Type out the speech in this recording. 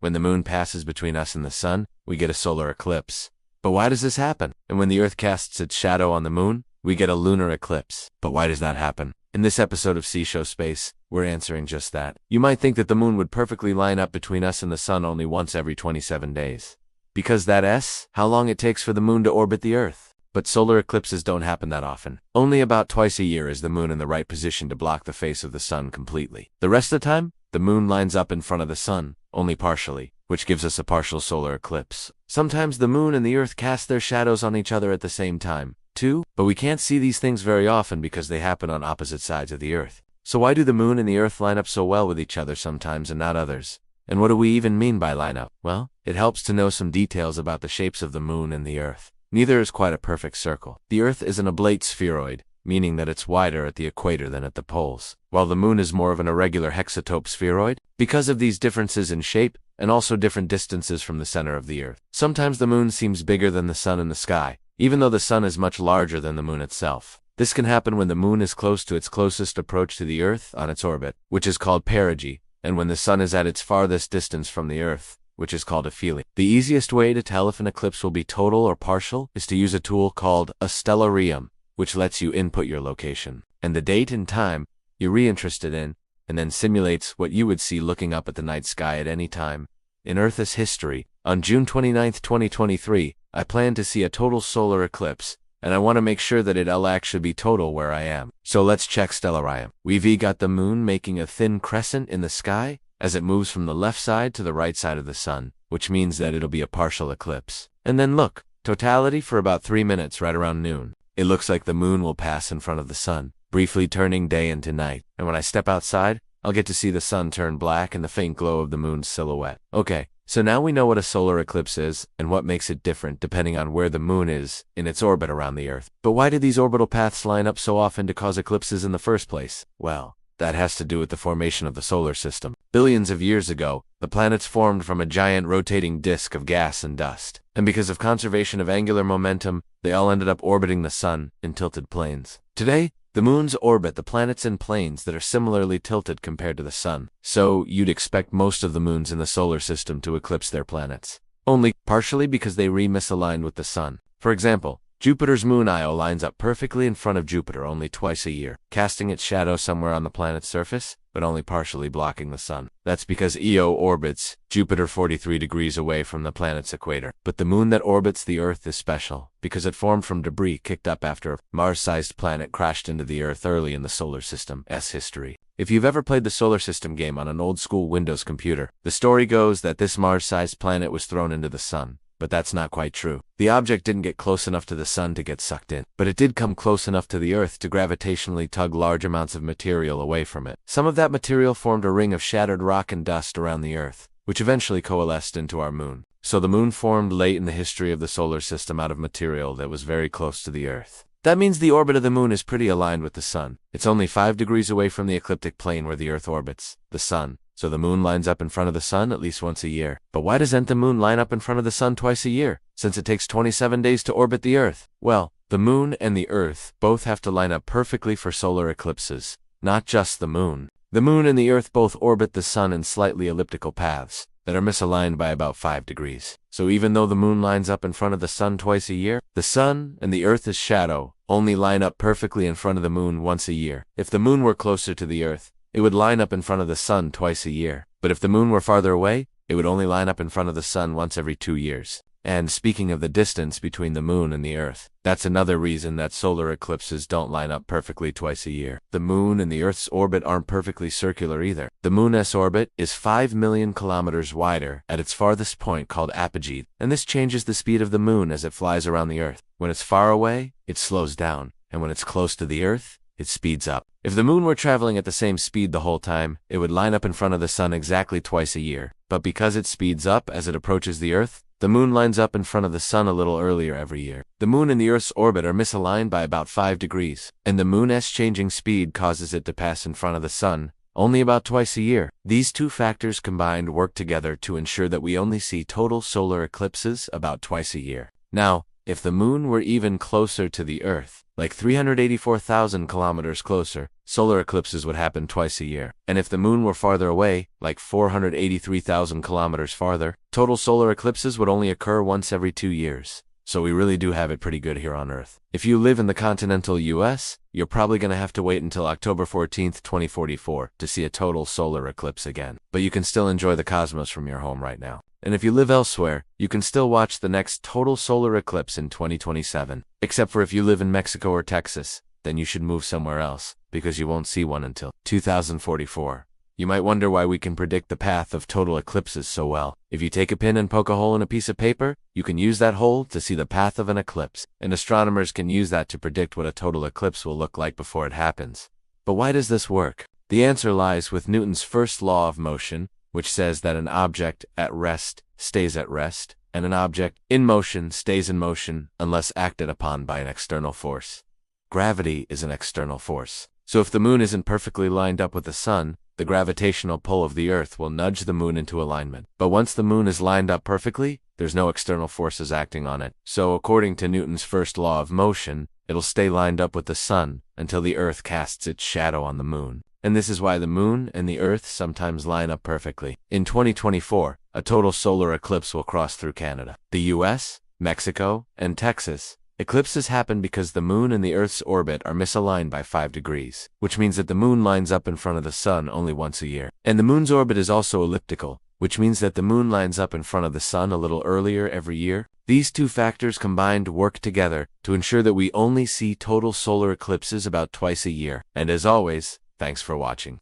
When the moon passes between us and the sun, we get a solar eclipse. But why does this happen? And when the Earth casts its shadow on the moon, we get a lunar eclipse. But why does that happen? In this episode of C-Show Space, we're answering just that. You might think that the moon would perfectly line up between us and the sun only once every 27 days. Because that's how long it takes for the moon to orbit the Earth. But solar eclipses don't happen that often. Only about twice a year is the moon in the right position to block the face of the sun completely. The rest of the time, the moon lines up in front of the sun, only partially, which gives us a partial solar eclipse. Sometimes the moon and the Earth cast their shadows on each other at the same time, too, but we can't see these things very often because they happen on opposite sides of the Earth. So why do the moon and the Earth line up so well with each other sometimes and not others? And what do we even mean by line up? Well, it helps to know some details about the shapes of the moon and the Earth. Neither is quite a perfect circle. The Earth is an oblate spheroid, meaning that it's wider at the equator than at the poles, while the moon is more of an irregular hexatope spheroid. Because of these differences in shape, and also different distances from the center of the Earth, sometimes the moon seems bigger than the sun in the sky, even though the sun is much larger than the moon itself. This can happen when the moon is close to its closest approach to the Earth on its orbit, which is called perigee, and when the sun is at its farthest distance from the Earth, which is called aphelion. The easiest way to tell if an eclipse will be total or partial is to use a tool called a stellarium, which lets you input your location and the date and time you're interested in, and then simulates what you would see looking up at the night sky at any time. In Earth's history, on June 29, 2023, I plan to see a total solar eclipse, and I want to make sure that it'll actually be total where I am. So let's check stellarium. We've got the moon making a thin crescent in the sky as it moves from the left side to the right side of the sun, which means that it'll be a partial eclipse. And then look, totality for about 3 minutes right around noon. It looks like the moon will pass in front of the sun, briefly turning day into night. And when I step outside, I'll get to see the sun turn black and the faint glow of the moon's silhouette. Okay, so now we know what a solar eclipse is and what makes it different depending on where the moon is in its orbit around the Earth. But why do these orbital paths line up so often to cause eclipses in the first place? Well, that has to do with the formation of the solar system. Billions of years ago, the planets formed from a giant rotating disk of gas and dust. And because of conservation of angular momentum, they all ended up orbiting the sun in tilted planes. Today, the moons orbit the planets in planes that are similarly tilted compared to the sun. So you'd expect most of the moons in the solar system to eclipse their planets. Only partially because they misaligned with the sun. For example, Jupiter's moon Io lines up perfectly in front of Jupiter only twice a year, casting its shadow somewhere on the planet's surface, but only partially blocking the sun. That's because Io orbits Jupiter 43 degrees away from the planet's equator. But the moon that orbits the Earth is special, because it formed from debris kicked up after a Mars-sized planet crashed into the Earth early in the solar system's history. If you've ever played the solar system game on an old-school Windows computer, the story goes that this Mars-sized planet was thrown into the sun. But that's not quite true. The object didn't get close enough to the sun to get sucked in, but it did come close enough to the Earth to gravitationally tug large amounts of material away from it. Some of that material formed a ring of shattered rock and dust around the Earth, which eventually coalesced into our moon. So the moon formed late in the history of the solar system out of material that was very close to the Earth. That means the orbit of the moon is pretty aligned with the sun. It's only 5 degrees away from the ecliptic plane where the Earth orbits the sun. So the moon lines up in front of the sun at least once a year. But why doesn't the moon line up in front of the sun twice a year, since it takes 27 days to orbit the Earth? Well, the moon and the Earth both have to line up perfectly for solar eclipses, not just the moon. The moon and the Earth both orbit the sun in slightly elliptical paths that are misaligned by about 5 degrees. So even though the moon lines up in front of the sun twice a year, the sun and the Earth's shadow only line up perfectly in front of the moon once a year. If the moon were closer to the Earth, it would line up in front of the sun twice a year. But if the moon were farther away, it would only line up in front of the sun once every 2 years. And speaking of the distance between the moon and the Earth, that's another reason that solar eclipses don't line up perfectly twice a year. The moon and the Earth's orbit aren't perfectly circular either. The moon's orbit is 5 million kilometers wider at its farthest point called apogee, and this changes the speed of the moon as it flies around the Earth. When it's far away, it slows down, and when it's close to the Earth, it speeds up. If the moon were traveling at the same speed the whole time, it would line up in front of the sun exactly twice a year. But because it speeds up as it approaches the Earth, the moon lines up in front of the sun a little earlier every year. The moon and the Earth's orbit are misaligned by about 5 degrees, and the moon's changing speed causes it to pass in front of the sun only about twice a year. These two factors combined work together to ensure that we only see total solar eclipses about twice a year. Now, If the moon were even closer to the Earth, like 384,000 kilometers closer, solar eclipses would happen twice a year. And if the moon were farther away, like 483,000 kilometers farther, total solar eclipses would only occur once every 2 years. So we really do have it pretty good here on Earth. If you live in the continental US, you're probably going to have to wait until October 14th, 2044 to see a total solar eclipse again. But you can still enjoy the cosmos from your home right now. And if you live elsewhere, you can still watch the next total solar eclipse in 2027. Except for if you live in Mexico or Texas, then you should move somewhere else, because you won't see one until 2044. You might wonder why we can predict the path of total eclipses so well. If you take a pin and poke a hole in a piece of paper, you can use that hole to see the path of an eclipse, and astronomers can use that to predict what a total eclipse will look like before it happens. But why does this work? The answer lies with Newton's first law of motion, which says that an object at rest stays at rest, and an object in motion stays in motion unless acted upon by an external force. Gravity is an external force. So if the moon isn't perfectly lined up with the sun, the gravitational pull of the Earth will nudge the moon into alignment. But once the moon is lined up perfectly, there's no external forces acting on it. So according to Newton's first law of motion, it'll stay lined up with the sun until the Earth casts its shadow on the moon. And this is why the moon and the Earth sometimes line up perfectly. In 2024, a total solar eclipse will cross through Canada, the US, Mexico, and Texas. Eclipses happen because the moon and the Earth's orbit are misaligned by 5 degrees, which means that the moon lines up in front of the sun only once a year. And the moon's orbit is also elliptical, which means that the moon lines up in front of the sun a little earlier every year. These two factors combined work together to ensure that we only see total solar eclipses about twice a year. And as always, thanks for watching.